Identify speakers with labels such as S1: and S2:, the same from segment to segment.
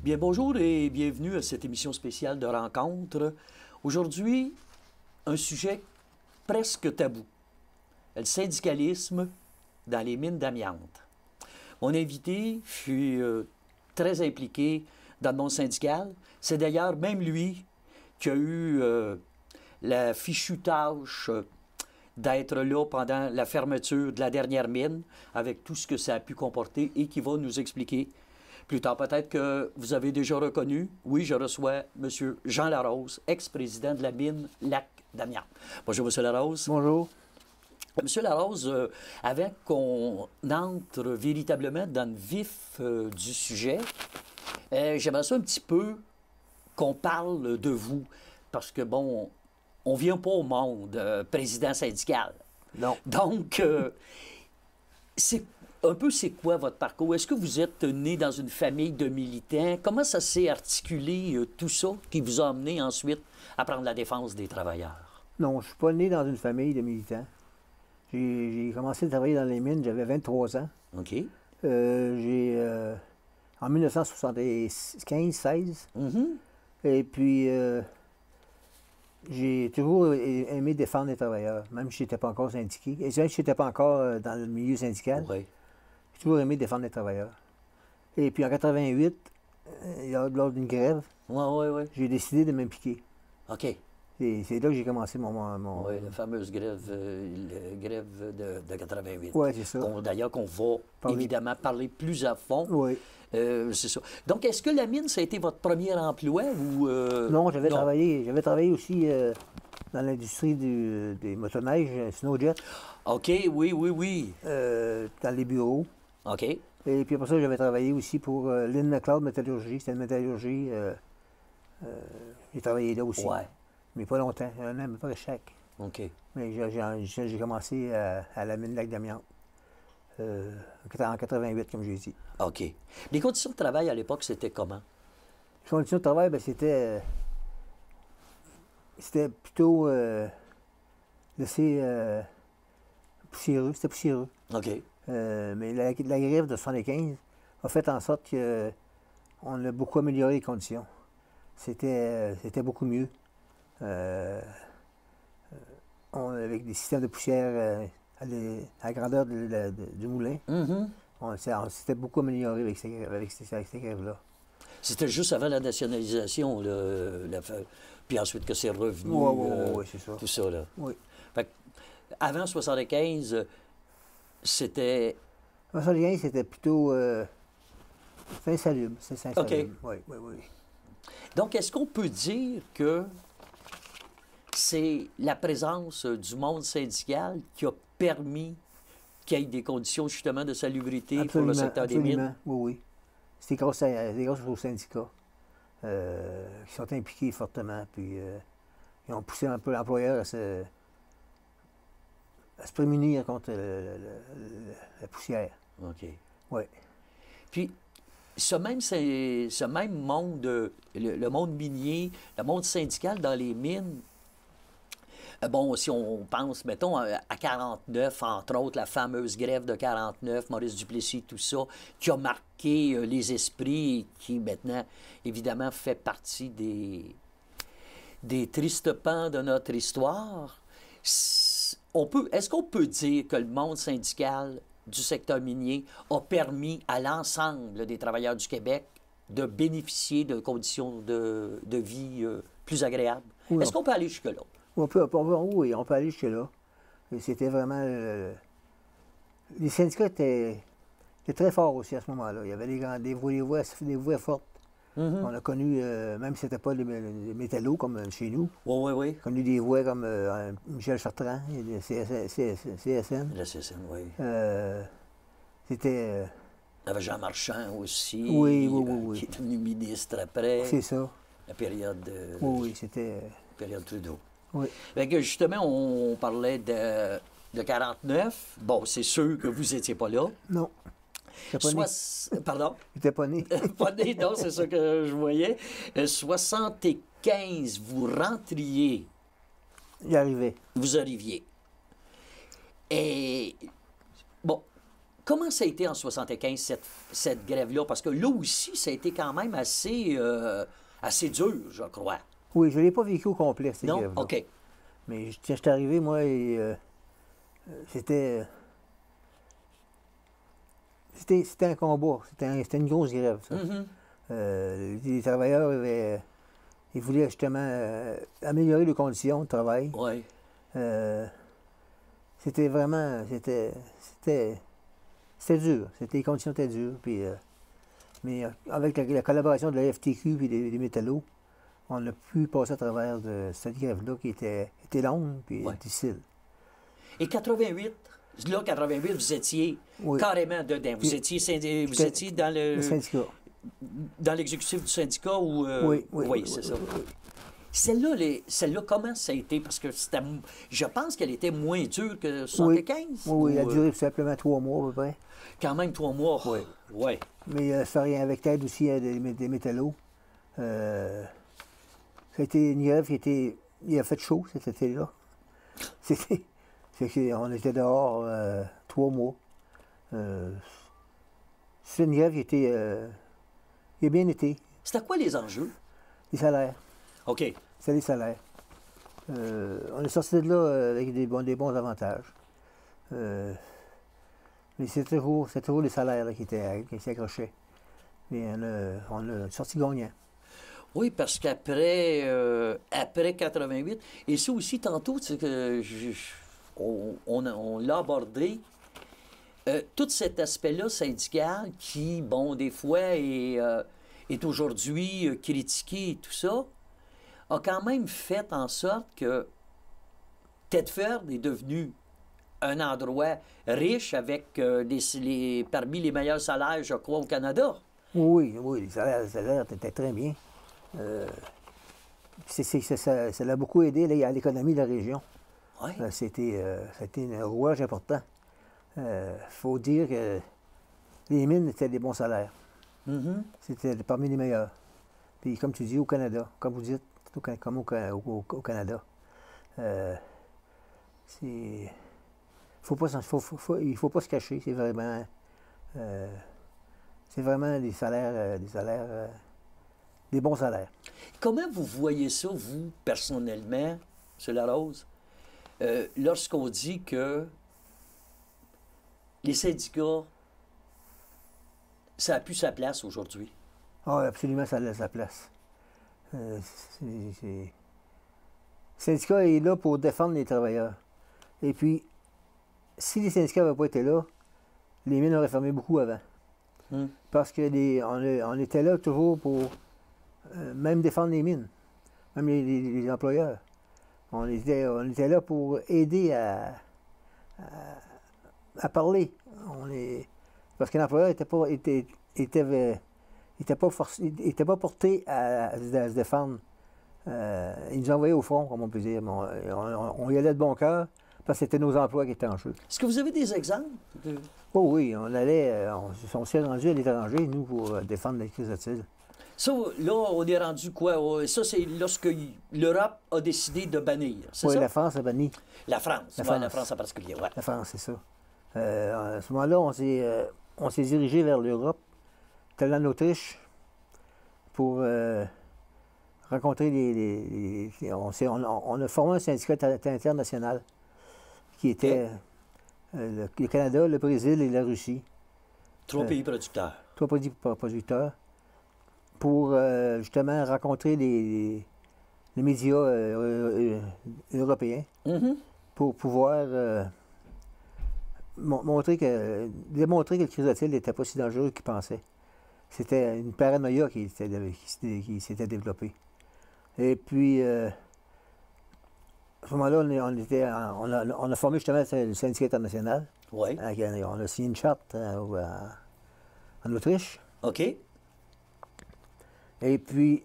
S1: Bien, bonjour et bienvenue à cette émission spéciale de rencontre. Aujourd'hui, un sujet presque tabou, le syndicalisme dans les mines d'amiante. Mon invité fut très impliqué dans le monde syndical. C'est d'ailleurs même lui qui a eu la fichue tâche d'être là pendant la fermeture de la dernière mine, avec tout ce que ça a pu comporter et qui va nous expliquer plus tard. Peut-être que vous avez déjà reconnu. Oui, je reçois M. Jean Larose, ex-président de la mine Lac d'Amiante. Bonjour, M. Larose.
S2: Bonjour.
S1: M. Larose, avant qu'on entre véritablement dans le vif du sujet, j'aimerais ça un petit peu qu'on parle de vous. Parce que, bon, on vient pas au monde président syndical.
S2: Non.
S1: Donc, c'est quoi votre parcours? Est-ce que vous êtes né dans une famille de militants? Comment ça s'est articulé, tout ça, qui vous a amené ensuite à prendre la défense des travailleurs?
S2: Non, je ne suis pas né dans une famille de militants. J'ai commencé à travailler dans les mines, j'avais 23 ans.
S1: OK.
S2: En 1975-16.
S1: Mm-hmm.
S2: Et puis, j'ai toujours aimé défendre les travailleurs, même si je n'étais pas encore syndiqué. Et même si je n'étais pas encore dans le milieu syndical.
S1: Oui.
S2: J'ai toujours aimé défendre les travailleurs. Et puis en 88, lors d'une grève, j'ai décidé de m'impliquer.
S1: OK.
S2: Et c'est là que j'ai commencé mon...
S1: Oui, la fameuse grève, grève de 88.
S2: Oui, c'est ça.
S1: D'ailleurs, qu'on va évidemment parler plus à fond.
S2: Oui.
S1: C'est ça. Donc, est-ce que la mine, ça a été votre premier emploi ou...
S2: Non, j'avais travaillé aussi dans l'industrie des motoneiges, Snowjet.
S1: OK, oui.
S2: Dans les bureaux.
S1: OK.
S2: Et puis après ça, j'avais travaillé aussi pour Lynn McLeod Métallurgie. C'était une métallurgie. J'ai travaillé là aussi.
S1: Ouais.
S2: Mais pas longtemps, un an, à peu près chaque.
S1: OK.
S2: Mais j'ai commencé à la mine Lac d'Amiante. En 88, comme j'ai dit.
S1: OK. Les conditions de travail à l'époque, c'était comment?
S2: Les conditions de travail, bien, c'était plutôt poussiéreux. C'était poussiéreux.
S1: OK.
S2: Mais la grève de 75 a fait en sorte qu'on a beaucoup amélioré les conditions. C'était beaucoup mieux. Avec des systèmes de poussière à la grandeur du moulin.
S1: Mm-hmm.
S2: On s'était beaucoup amélioré avec ces grèves-là.
S1: C'était juste avant la nationalisation, puis ensuite que c'est revenu.
S2: Oui, c'est ça.
S1: Tout ça, là.
S2: Oui.
S1: Fait avant 75, c'était...
S2: En 75, c'était plutôt Saint-Salubre. C'est Saint-Salubre.
S1: OK.
S2: Oui.
S1: Donc, est-ce qu'on peut dire que c'est la présence du monde syndical qui a permis qu'il y ait des conditions justement de salubrité pour le secteur des mines?
S2: Oui. C'est grâce aux syndicats qui sont impliqués fortement. Puis ils ont poussé un peu l'employeur à se prémunir contre la poussière.
S1: OK.
S2: Oui.
S1: Puis, ce même monde, le monde minier, le monde syndical dans les mines, bon, si on pense, mettons, à 49, entre autres, la fameuse grève de 49, Maurice Duplessis, tout ça, qui a marqué les esprits et qui, maintenant, évidemment, fait partie des tristes pans de notre histoire. Est-ce qu'on peut dire que le monde syndical du secteur minier a permis à l'ensemble des travailleurs du Québec de bénéficier de conditions de vie plus agréables? Oui. Est-ce qu'on peut aller jusque-là?
S2: Oui, on peut aller jusque-là. C'était vraiment... les syndicats étaient très forts aussi à ce moment-là. Il y avait des voix fortes. Mm-hmm. On a connu, même si ce n'était pas les métallos comme chez nous,
S1: oui.
S2: On a connu des voix comme Michel Chartrand, et CSN.
S1: La CSN, oui.
S2: C'était...
S1: Il y avait Jean Marchand aussi, qui est devenu ministre après.
S2: C'est ça.
S1: La période...
S2: Oui, c'était...
S1: période Trudeau.
S2: Oui.
S1: Fait que justement, on parlait de 49. Bon, c'est sûr que vous n'étiez pas là.
S2: Non.
S1: Pardon?
S2: J'étais pas né.
S1: Pas né, non, c'est ça que je voyais. 75, vous rentriez.
S2: J'y arrivais.
S1: Vous arriviez. Et, bon, Comment ça a été en 75, cette grève-là? Parce que là aussi, ça a été quand même assez dur, je crois.
S2: Oui, je ne l'ai pas vécu au complet, cette
S1: Non?
S2: grève-là.
S1: OK.
S2: Mais j'étais arrivé, moi, et c'était un combat. C'était une grosse grève, ça. Les travailleurs ils voulaient justement améliorer les conditions de travail.
S1: Oui.
S2: C'était vraiment... C'était dur. Les conditions étaient dures. Puis, mais avec la collaboration de la FTQ et des métallos, on a pu passer à travers de cette grève-là qui était longue et difficile.
S1: Et 88, là, 88, vous étiez carrément dedans. Vous étiez dans le
S2: syndicat.
S1: Dans l'exécutif du syndicat ou... Oui, c'est ça. Celle-là, comment ça a été? Parce que je pense qu'elle était moins dure que 75.
S2: Oui, elle a duré simplement 3 mois à peu près.
S1: Quand même 3 mois.
S2: Oui.
S1: Ouais.
S2: Mais ça rien avec l'aide aussi des métallos. Ça a été une grève il a fait chaud cet été-là. On était dehors 3 mois. C'est une grève qui a bien été.
S1: C'était quoi les enjeux?
S2: Les salaires.
S1: OK.
S2: C'est les salaires. On est sorti de là avec des bons avantages. Mais c'est toujours les salaires là, qui s'accrochaient. Mais on a sorti gagnant.
S1: Oui, parce qu'après 88, et ça aussi, tantôt, c'est que on l'a abordé, tout cet aspect-là syndical qui, bon, des fois est aujourd'hui critiqué et tout ça, a quand même fait en sorte que Thetford est devenu un endroit riche avec parmi les meilleurs salaires, je crois, au Canada.
S2: Oui, les salaires étaient très bien. Ça l'a beaucoup aidé là, à l'économie de la région.
S1: Oui.
S2: C'était un rouage important. Faut dire que les mines étaient des bons salaires. C'était parmi les meilleurs. Puis comme tu dis, au Canada, comme vous dites, comme au Canada, il faut pas se cacher. C'est vraiment des salaires, des bons salaires.
S1: Comment vous voyez ça, vous, personnellement, M. Larose, lorsqu'on dit que les syndicats, ça n'a plus sa place aujourd'hui?
S2: Ah, absolument, ça a sa place. Le syndicat est là pour défendre les travailleurs. Et puis, si les syndicats n'avaient pas été là, les mines auraient fermé beaucoup avant. Parce on était là toujours pour même défendre les mines, même les employeurs. On était là pour aider à parler. Parce que l'employeur n'était pas porté à se défendre. Il nous envoyait au front, comme on peut dire. On y allait de bon cœur, parce que c'était nos emplois qui étaient en jeu.
S1: Est-ce que vous avez des exemples?
S2: Oh oui, on s'est rendu à l'étranger, nous, pour défendre les chrysotile.
S1: Ça, là, on est rendu quoi? Ça, c'est lorsque l'Europe a décidé de bannir, c'est ça?
S2: Oui, la France a banni.
S1: La France en particulier, oui.
S2: La France, c'est ça. À ce moment-là, on s'est dirigé vers l'Europe, tel en Autriche, pour rencontrer on a formé un syndicat international qui était le Canada, le Brésil et la Russie.
S1: 3 pays producteurs.
S2: 3 pays producteurs. Pour justement rencontrer les médias européens pour pouvoir démontrer que le chrysotile n'était pas si dangereux qu'ils pensaient. C'était une paranoïa qui s'était développée. Et puis, à ce moment-là, on a formé justement le syndicat international.
S1: Oui.
S2: On a signé une charte en Autriche.
S1: OK.
S2: Et puis,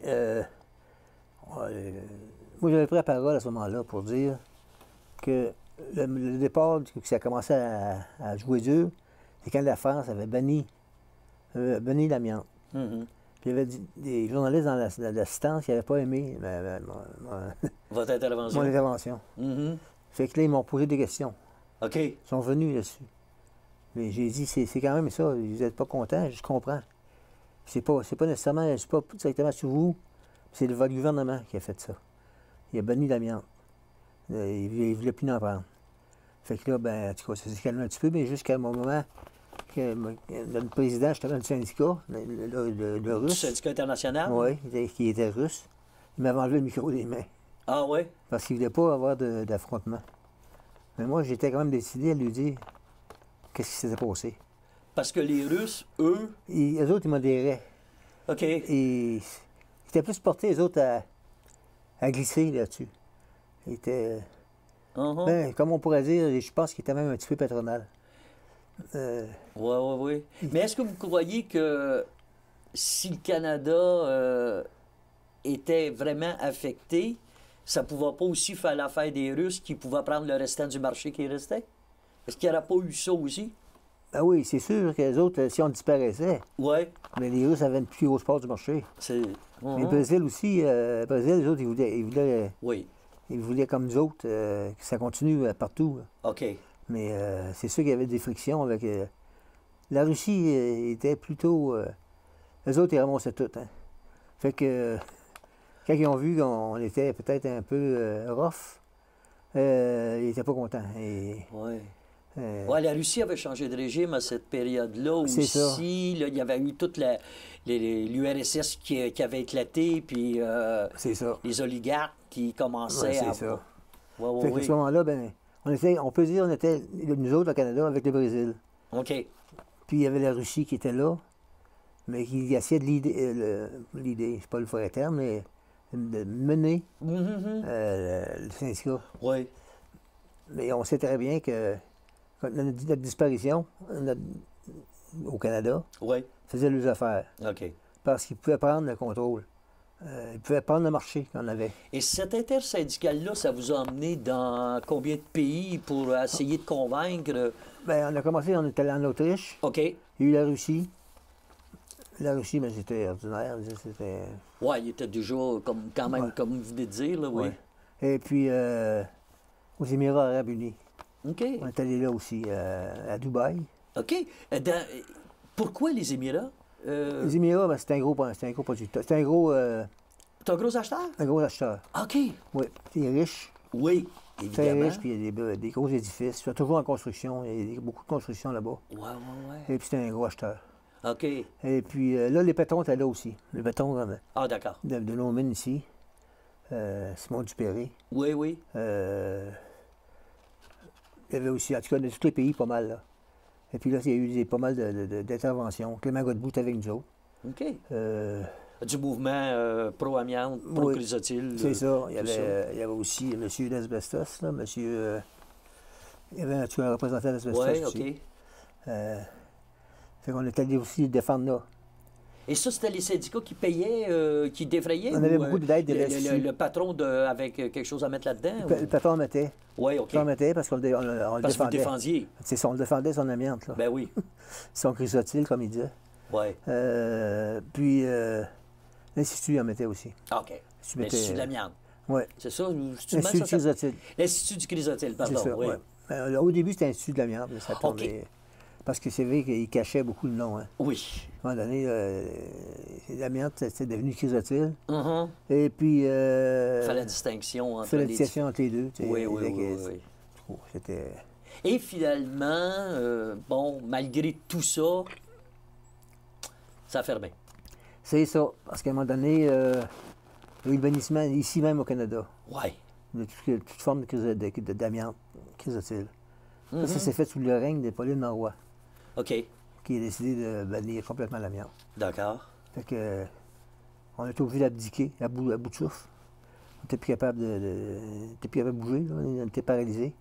S2: moi, j'avais pris la parole à ce moment-là pour dire que le départ, que ça a commencé à jouer dur, c'est quand la France avait banni l'amiante. Puis il y avait des journalistes dans l'assistance qui n'avaient pas aimé
S1: votre intervention.
S2: Mon intervention. Fait que là, ils m'ont posé des questions.
S1: OK.
S2: Ils sont venus là-dessus. Mais j'ai dit, c'est quand même ça, vous n'êtes pas content, je comprends. C'est pas nécessairement, c'est pas directement sur vous, c'est votre gouvernement qui a fait ça. Il a banni l'amiante. Il ne voulait plus en prendre. Fait que là, ben, en tout cas, ça s'est calmé un petit peu, mais jusqu'à un moment que notre président, justement, du syndicat, le
S1: Du
S2: russe,
S1: syndicat international?
S2: oui, qui était russe, il m'avait enlevé le micro des mains.
S1: Ah oui?
S2: Parce qu'il ne voulait pas avoir d'affrontement. Mais moi, j'étais quand même décidé à lui dire qu'est-ce qui s'était passé.
S1: Parce que les Russes, eux...
S2: Eux autres, ils modéraient.
S1: OK.
S2: Et ils étaient plus portés, les autres, à glisser là-dessus. Ils étaient... Ben, comme on pourrait dire, je pense qu'il était même un petit peu patronal.
S1: Oui. Mais est-ce que vous croyez que si le Canada était vraiment affecté, ça ne pouvait pas aussi faire l'affaire des Russes qui pouvaient prendre le restant du marché qui restait? Est-ce qu'il n'y aurait pas eu ça aussi?
S2: Ben oui, c'est sûr que les autres, si on disparaissait,
S1: Oui.
S2: mais les Russes avaient une plus grosse part du marché.
S1: C'est...
S2: Mais le Brésil aussi, le Brésil, les autres,
S1: Oui.
S2: ils voulaient comme nous autres, que ça continue partout.
S1: OK.
S2: Mais c'est sûr qu'il y avait des frictions avec... la Russie était plutôt... les autres, ils ramassaient tout. Hein. Fait que quand ils ont vu qu'on était peut-être un peu rough, ils n'étaient pas contents.
S1: Oui. Ouais, la Russie avait changé de régime à cette période-là aussi.
S2: Ça.
S1: Là, il y avait eu toute l'URSS qui avait éclaté, puis
S2: c'est ça.
S1: les oligarques qui commençaient à...
S2: C'est ça.
S1: Ouais,
S2: fait qu'à ce moment-là, ben, on peut dire qu'on était, nous autres, au Canada, avec le Brésil.
S1: OK.
S2: Puis il y avait la Russie qui était là, mais qui essayait de l'idée, c'est pas le vrai terme, mais de mener le syndicat.
S1: Oui.
S2: Mais on sait très bien que notre disparition au Canada faisait leurs affaires.
S1: OK.
S2: Parce qu'ils pouvaient prendre le contrôle. Ils pouvaient prendre le marché qu'on avait.
S1: Et cet intersyndical-là, ça vous a emmené dans combien de pays pour essayer de convaincre?
S2: Bien, on a commencé, on était allé en Autriche.
S1: OK.
S2: Il y a eu la Russie. La Russie, mais c'était ordinaire. C'était...
S1: Oui, il était déjà quand même, comme vous venez de dire, là, oui.
S2: Ouais. Et puis, aux Émirats arabes unis.
S1: OK.
S2: On est allé là aussi, à Dubaï.
S1: OK. Pourquoi les Émirats?
S2: Les Émirats, ben, c'est un gros producteur. C'est un gros...
S1: T'es un gros acheteur?
S2: Un gros acheteur.
S1: OK.
S2: Oui. Il est riche.
S1: Oui,
S2: Très
S1: évidemment.
S2: riche, puis il y a des gros édifices. Il est toujours en construction. Il y a beaucoup de construction là-bas.
S1: Ouais.
S2: Et puis, c'est un gros acheteur.
S1: OK.
S2: Et puis, là, les pétrons étaient là aussi. Les pétrons
S1: Ah, d'accord.
S2: de nos mines ici. Simon Dupéré.
S1: Oui.
S2: Il y avait aussi, en tout cas, de tous les pays, pas mal, là. Et puis là, il y a eu pas mal d'interventions. Clément Godbout avec nous autres.
S1: OK. Du mouvement pro-amiante, pro-chrysotile.
S2: C'est ça. Il y avait aussi M. Lesbestos, là. Il y avait un représentant d'Asbestos aussi.
S1: Oui, OK.
S2: Fait qu'on est allé aussi le défendre là.
S1: Et ça, c'était les syndicats qui payaient, qui défrayaient?
S2: On avait beaucoup d'aide de
S1: le patron avec quelque chose à mettre là-dedans?
S2: Le patron mettait.
S1: Oui, OK.
S2: Le patron mettait parce qu'on le défendait.
S1: Parce que vous le défendiez?
S2: C'est ça, on le défendait, son amiante, là.
S1: Ben oui.
S2: Son chrysotile, comme il disait.
S1: Oui.
S2: Puis, l'Institut en mettait aussi.
S1: OK. L'Institut de l'amiante.
S2: Oui.
S1: C'est ça?
S2: L'Institut du chrysotile.
S1: L'Institut du chrysotile, pardon.
S2: C'est ça,
S1: oui.
S2: Ben, au début, c'était l'Institut de l'amiante. Ça tombait.
S1: OK.
S2: Parce que c'est vrai qu'il cachait beaucoup le nom. Hein.
S1: Oui.
S2: À un moment donné, l'amiante, c'était devenu chrysotile.
S1: Mm-hmm.
S2: Et puis...
S1: Il fait la distinction entre
S2: la distinction entre les deux.
S1: Oui.
S2: C'était...
S1: Et finalement, bon, malgré tout ça, ça a fermé.
S2: C'est ça. Parce qu'à un moment donné, il y a eu le bannissement ici même au Canada.
S1: Oui.
S2: De toute forme d'amiante chrysotile.
S1: Mm-hmm.
S2: Ça s'est fait sous le règne de Pauline Marois.
S1: OK.
S2: Qui a décidé de bannir complètement l'amiante.
S1: D'accord.
S2: Fait que, on a été obligé d'abdiquer à bout de souffle. On n'était plus capable de bouger, là. On était paralysés.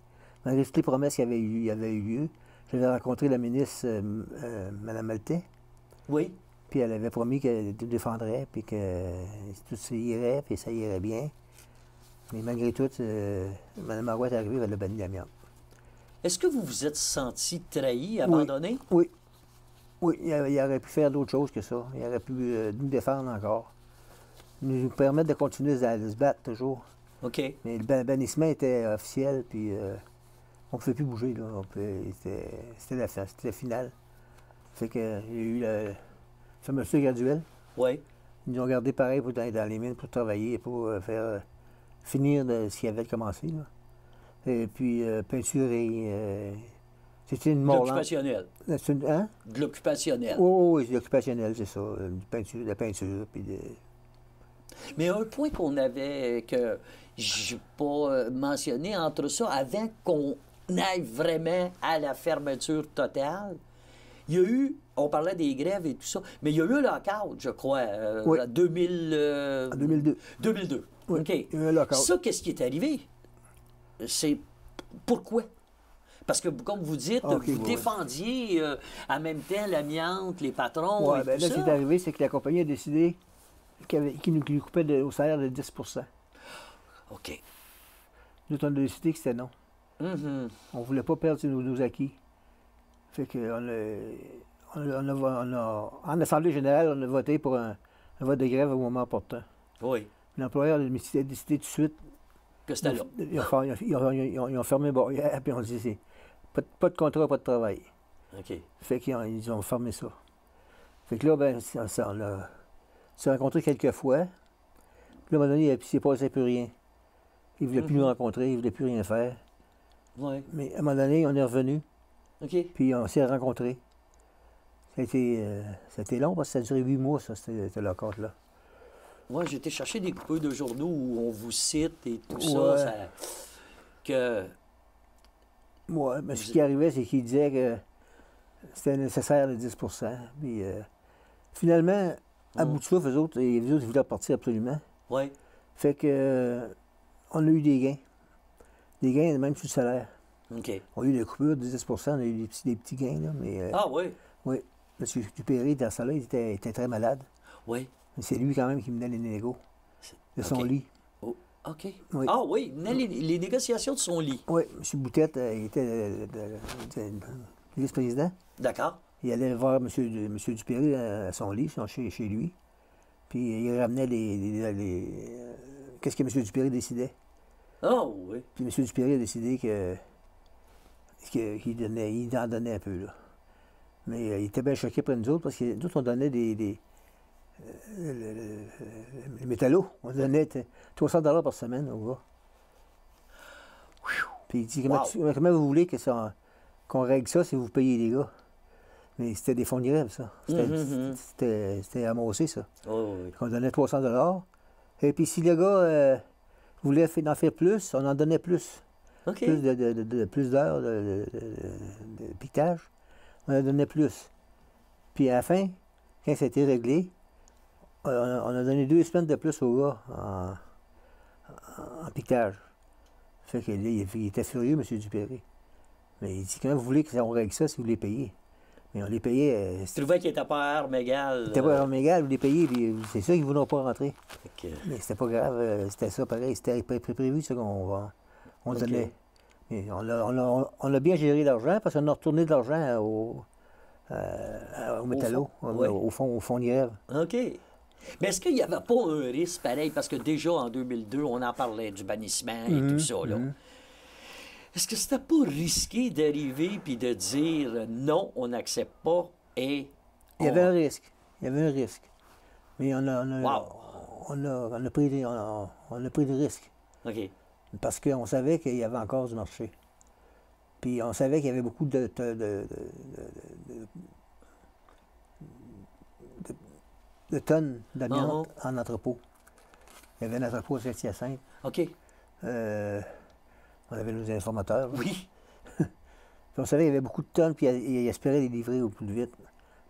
S2: Malgré toutes les promesses qu'il y avait eu lieu, j'avais rencontré la ministre, Mme Maltais.
S1: Oui.
S2: Puis elle avait promis qu'elle défendrait, puis que tout ça irait, puis ça irait bien. Mais malgré tout, Mme Marois est arrivée, elle a banni l'amiante.
S1: Est-ce que vous vous êtes senti trahi, abandonné?
S2: Oui. Il aurait pu faire d'autres choses que ça. Il aurait pu nous défendre encore. Nous permettre de continuer à se battre toujours.
S1: OK.
S2: Mais le bannissement était officiel, puis On ne pouvait plus bouger, là. C'était la finale. Fait que il y a eu la fermeture graduelle.
S1: Oui.
S2: Ils nous ont gardé pareil pour dans les mines pour travailler, pour finir ce qui avait commencé, là. Et puis peinturer. C'était une
S1: De
S2: mort lente.
S1: l'occupationnel.
S2: Hein?
S1: De l'occupationnel.
S2: Oh, oui, c'est occupationnel, c'est ça. De la peinture, puis
S1: Mais un point qu'on avait, que je n'ai pas mentionné entre ça, avant qu'on aille vraiment à la fermeture totale, il y a eu, on parlait des grèves et tout ça, mais il y a eu un lockout, je crois,
S2: Oui.
S1: en
S2: 2002.
S1: 2002.
S2: Oui,
S1: OK.
S2: il y a eu un lockout.
S1: Ça, qu'est-ce qui est arrivé? C'est pourquoi? Parce que, comme vous dites,
S2: OK,
S1: vous
S2: ouais.
S1: défendiez en même temps l'amiante, les patrons
S2: Ouais,
S1: et
S2: ben
S1: tout
S2: là, ce
S1: ça.
S2: qui est arrivé, c'est que la compagnie a décidé qu'il nous coupait au salaire de 10
S1: OK.
S2: Nous, on a décidé que c'était non.
S1: Mhm.
S2: On ne voulait pas perdre nos acquis. Fait que en Assemblée générale, on a voté pour un vote de grève au moment opportun.
S1: Oui.
S2: L'employeur a décidé tout de suite.
S1: Que c'était là.
S2: Ils ont fermé barrière, puis on dit c'est pas de contrat, pas de travail.
S1: OK.
S2: Fait qu'ils ont fermé ça. Fait que là, ben, on s'est rencontrés quelques fois. Puis là, à un moment donné, il s'est passé plus rien. Il ne voulait plus nous rencontrer, il ne voulait plus rien faire.
S1: Oui.
S2: Mais à un moment donné, on est revenu,
S1: OK.
S2: puis on s'est rencontrés. Ça a été long parce que ça a duré 8 mois, ça, cette lockout-là.
S1: Moi, j'ai été chercher des coupures de journaux où on vous cite et tout
S2: Ouais.
S1: ça, que...
S2: Ouais, mais ce qui arrivait, c'est qu'il disait que c'était nécessaire le 10 Puis finalement, à bout de souffle, eux autres, ils voulaient partir absolument.
S1: Oui.
S2: Fait que on a eu des gains. Des gains même sur le salaire.
S1: OK.
S2: On a eu des coupures de 10 on a eu des petits gains, là, mais
S1: Ah oui.
S2: oui. M. Dupéry, dans ça là, il était très malade.
S1: Oui.
S2: Mais c'est lui quand même qui menait les négos de son
S1: OK.
S2: lit.
S1: Oh, OK.
S2: Oui.
S1: Ah oui, les négociations de son lit.
S2: Oui, M. Boutette, il était le vice-président.
S1: D'accord.
S2: Il allait voir M. Dupéry à son lit, chez lui. Puis il ramenait qu'est-ce que M. Dupéry décidait.
S1: Ah oui.
S2: Puis M. Dupéry a décidé qu'il en donnait un peu, là. Mais il était bien choqué pour nous autres parce que nous autres, on donnait les métallos. On donnait 300 $ par semaine au gars. Puis il dit, comment vous voulez qu'on règle ça si vous payez les gars? Mais c'était des fonds de grève, ça. C'était amassé, ça.
S1: Oh, oui.
S2: On donnait 300 $. Et puis si le gars voulait en faire plus, on en donnait plus.
S1: OK.
S2: Plus d'heures de piquetage, on en donnait plus. Puis à la fin, quand ça a été réglé, on a donné 2 semaines de plus au gars en piquetage. Fait que là, il était furieux, M. Dupéry. Mais il dit, comment vous voulez qu'on règle ça si vous les payez? Mais on les payait.
S1: Tu trouvais qu'il n'était pas à armes égales.
S2: C'était pas à armes égales, vous les payez, puis c'est sûr qu'ils ne voulaient pas rentrer.
S1: OK.
S2: Mais c'était pas grave, c'était ça pareil, c'était prévu ce qu'on
S1: OK.
S2: donnait. Et on a bien géré l'argent parce qu'on a retourné de l'argent au métallo,
S1: fond, oui.
S2: au fond de grève.
S1: OK. Mais est-ce qu'il n'y avait pas un risque pareil? Parce que déjà, en 2002, on en parlait du bannissement et tout ça, là. Est-ce que c'était pas risqué d'arriver puis de dire non, on n'accepte pas et...
S2: Il y avait un risque. Il y avait un risque. Mais on a pris des risques.
S1: OK.
S2: Parce qu'on savait qu'il y avait encore du marché. Puis on savait qu'il y avait beaucoup de tonnes d'amiante en entrepôt. Il y avait un entrepôt à Saint-Hyacinthe.
S1: OK.
S2: On avait nos informateurs.
S1: Oui.
S2: Puis on savait qu'il y avait beaucoup de tonnes, puis ils espéraient les livrer au plus vite.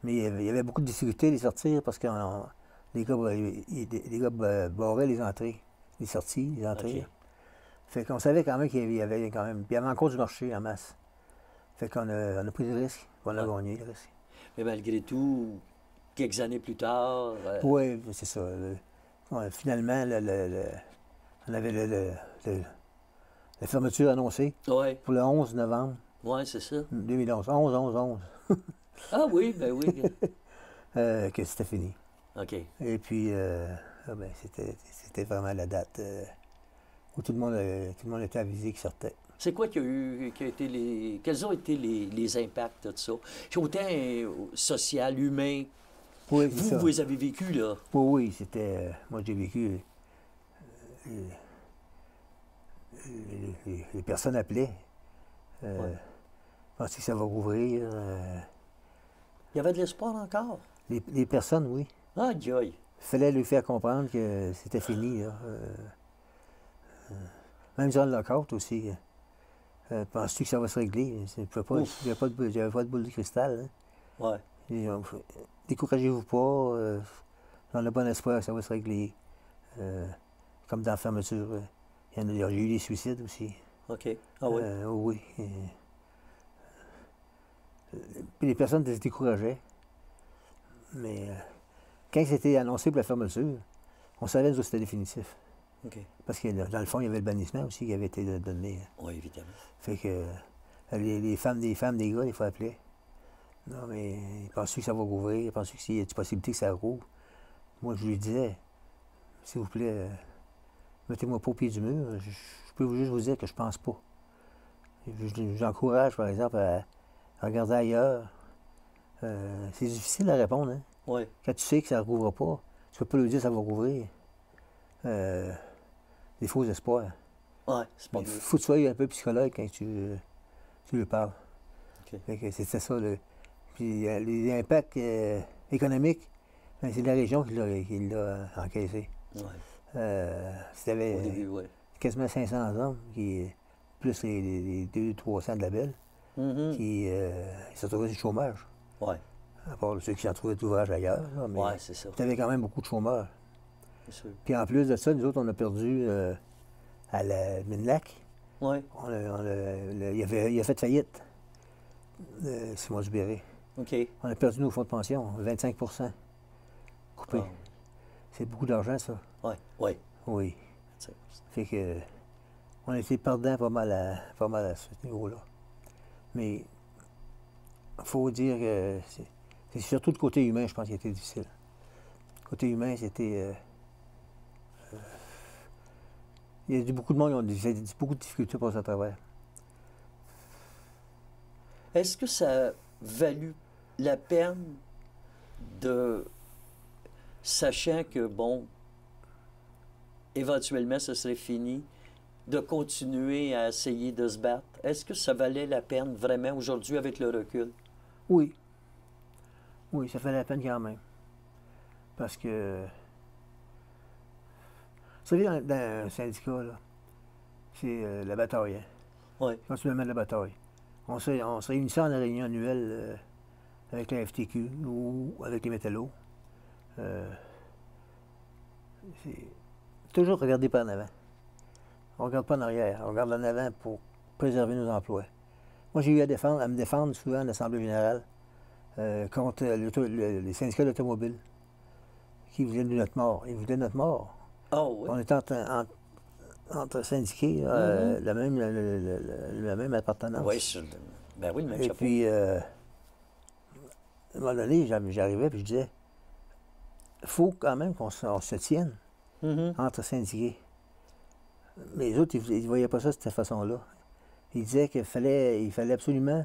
S2: Mais il y avait beaucoup de difficultés à les sortir parce que les gars barraient les entrées, les sorties, les entrées.
S1: OK.
S2: Fait qu'on savait quand même qu'il y avait encore du marché en masse. Fait qu'on a pris des risques, puis on a gagné les risques.
S1: Mais malgré tout, quelques années plus tard...
S2: Oui, c'est ça. Finalement, on avait la fermeture annoncée
S1: Oui.
S2: pour le 11 novembre
S1: Oui, c'est ça.
S2: 2011. 11.
S1: Ah oui, ben oui.
S2: Que c'était fini.
S1: OK.
S2: Et puis, c'était vraiment la date où tout le monde était avisé qui sortait.
S1: C'est quoi quels ont été les impacts de ça? Autant social, humain,
S2: Oui, c'est ça.
S1: vous les avez vécu, là.
S2: Oui, c'était... moi, j'ai vécu... les personnes appelaient. Pensaient que ça va rouvrir.
S1: Il y avait de l'espoir encore?
S2: Les personnes, oui.
S1: Ah, joy!
S2: Il fallait lui faire comprendre que c'était fini, là. Même durant le lockout aussi. Penses-tu que ça va se régler? J'avais pas de boule de cristal. Hein.
S1: Ouais.
S2: Découragez-vous pas. Dans le bon espoir que ça va se régler. Comme dans la fermeture. J'ai eu des suicides aussi.
S1: OK. Ah oui?
S2: Oui. Puis les personnes se décourageaient. Mais quand c'était annoncé pour la fermeture, on savait que c'était définitif.
S1: OK.
S2: Parce que dans le fond, il y avait le bannissement aussi qui avait été donné.
S1: Oui, évidemment.
S2: Fait que les femmes, des gars, des fois appelaient. Non, mais penses-tu que ça va rouvrir? Penses-tu qu'il y a une possibilité que ça rouvre? Moi, je lui disais, s'il vous plaît, mettez-moi pas au pied du mur. Je peux juste vous dire que je pense pas. J'encourage, par exemple, à regarder ailleurs. C'est difficile à répondre, hein?
S1: Oui.
S2: Quand tu sais que ça ne rouvre pas, tu peux pas lui dire que ça va rouvrir. Des faux espoirs.
S1: Oui, c'est pas
S2: Il
S1: mieux.
S2: faut que tu sois un peu psychologue quand tu lui parles.
S1: OK.
S2: Fait que c'était ça. Puis les impacts économiques, ben, c'est la région qui l'a encaissé.
S1: Oui.
S2: C'était
S1: Au début, oui.
S2: quasiment 500 hommes, plus les 200-300 de la Belle, qui se retrouvaient du chômage.
S1: Oui.
S2: À part ceux qui s'en trouvaient d'ouvrage ailleurs. Mais
S1: Oui, c'est ça.
S2: tu avais quand même beaucoup de chômeurs.
S1: C'est sûr.
S2: Puis en plus de ça, nous autres, on a perdu à la Mine-Lac.
S1: Oui.
S2: Il a fait faillite, Simon Dubéré.
S1: OK.
S2: On a perdu nos fonds de pension, 25 coupés.
S1: Ah.
S2: C'est beaucoup d'argent, ça.
S1: Oui. Oui.
S2: Oui.
S1: C'est-
S2: Fait que on a été perdants pas mal à ce niveau-là. Mais il faut dire que c'est surtout le côté humain, je pense, qui a été difficile. Le côté humain, c'était... il y a beaucoup de monde qui ont beaucoup de difficultés pour passer à travers.
S1: Est-ce que ça a valu la peine de, sachant que, bon, éventuellement, ce serait fini, de continuer à essayer de se battre? Est-ce que ça valait la peine vraiment aujourd'hui avec le recul?
S2: Oui. Oui, ça fait la peine quand même. Parce que... Vous savez, dans un syndicat, là, c'est la bataille. Hein?
S1: Oui.
S2: Continuellement la bataille. On se réunissait en réunion annuelle avec la FTQ ou avec les métallos. C'est toujours regarder par en avant. On ne regarde pas en arrière. On regarde en avant pour préserver nos emplois. Moi, j'ai eu à me défendre souvent à l'Assemblée générale contre les syndicats d'automobiles qui voulaient de notre mort. Ils voulaient notre mort.
S1: Oh, oui.
S2: On était entre syndiqués, la même appartenance.
S1: Oui, ben oui, le même
S2: Et
S1: chapeau.
S2: puis, à un moment donné, j'arrivais et je disais, il faut quand même qu'on se tienne entre syndiqués. Mais les autres, ils ne voyaient pas ça de cette façon-là. Ils disaient il fallait absolument...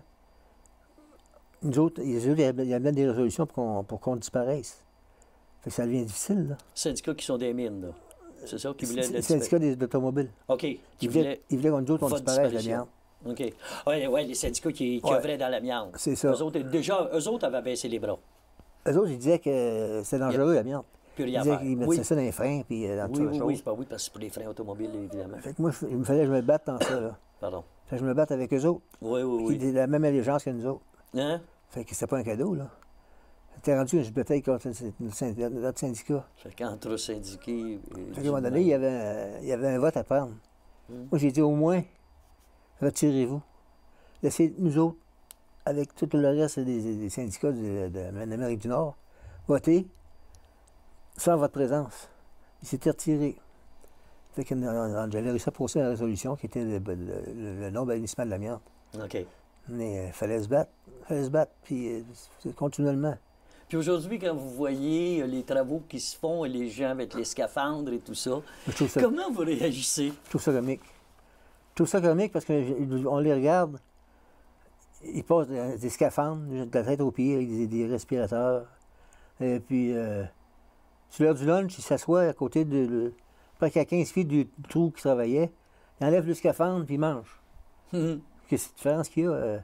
S2: Nous autres, il y avait des résolutions pour qu'on disparaisse. Fait que ça devient difficile, là.
S1: Syndicats qui sont des mines, là. C'est ça qui voulaient...
S2: Les syndicats d'automobiles.
S1: OK.
S2: Ils voulaient que nous autres, on
S1: votre
S2: disparaisse de
S1: disparition.
S2: l'amiante.
S1: OK. Oui, ouais, les syndicats qui œuvraient dans l'amiante.
S2: C'est ça.
S1: Eux autres avaient baissé les bras.
S2: Eux autres, ils disaient que c'était dangereux, l'amiante.
S1: Plus
S2: Ils
S1: rien à
S2: disaient
S1: faire.
S2: qu'ils mettaient ça dans les freins, puis dans toutes sortes de choses.
S1: C'est pas oui, parce que c'est pour les freins automobiles, évidemment.
S2: Fait que moi, il me fallait que je me batte dans ça, là.
S1: Pardon.
S2: Fait que je me batte avec eux autres.
S1: Oui.
S2: Qui ont la même allégeance que nous autres.
S1: Hein?
S2: Fait que c'était pas un cadeau, là. C'était rendu que je battais contre notre syndicat.
S1: Fait qu'entre syndiqués...
S2: Fait qu'à un moment donné, il y avait un vote à prendre. Moi, j'ai dit, au moins, retirez-vous. Laissez nous autres, avec tout le reste des syndicats de l'Amérique du Nord, voter sans votre présence. Il s'était retiré. Fait que j'avais réussi à poser une résolution qui était le non-bannissement de l'amiante.
S1: OK.
S2: Mais il fallait se battre. Puis continuellement.
S1: Puis aujourd'hui, quand vous voyez les travaux qui se font et les gens avec les scaphandres et tout ça, comment vous réagissez?
S2: Je trouve ça comique. Je trouve ça comique parce qu'on les regarde, ils passent des scaphandres, de la tête aux pieds, avec des respirateurs. Et puis, sur l'heure du lunch, ils s'assoient à côté presque à 15 pieds du trou qui travaillait. Ils enlèvent le scaphandre, puis ils mangent. Qu'est-ce que différence qu'il y a?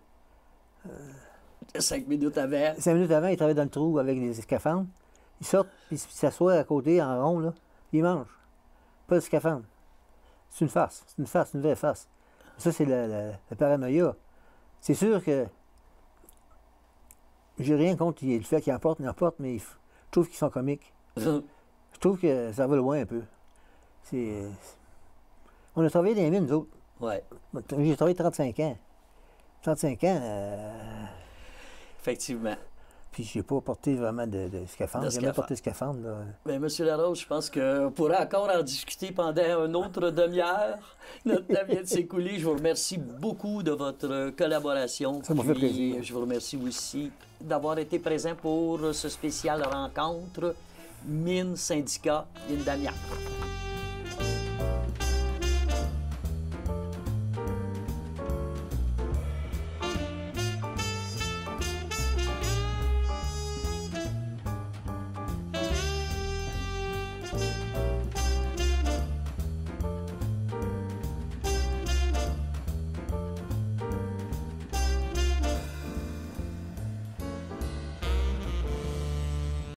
S1: 5 minutes avant.
S2: 5 minutes avant, ils travaillent dans le trou avec les scaphandres. Ils sortent, puis ils s'assoient à côté, en rond, là, puis ils mangent. Pas de scaphandre. C'est une farce. C'est une farce, une vraie farce. Ça, c'est la paranoïa. C'est sûr que j'ai rien contre le fait qu'ils emportent, mais je trouve qu'ils sont comiques. Je trouve que ça va loin un peu. On a travaillé dans les mines, nous autres.
S1: Ouais.
S2: J'ai travaillé 35 ans. 35 ans.
S1: Effectivement.
S2: Puis j'ai pas porté vraiment de scaphandre. J'ai jamais porté de scaphandre. Là.
S1: Bien, M. Larose, je pense qu'on pourrait encore en discuter pendant une autre demi-heure. Notre temps vient de s'écouler. Je vous remercie beaucoup de votre collaboration.
S2: Ça m'a fait plaisir.
S1: Je vous remercie aussi d'avoir été présent pour ce spécial rencontre Mines Syndicat Mines d'Amiac.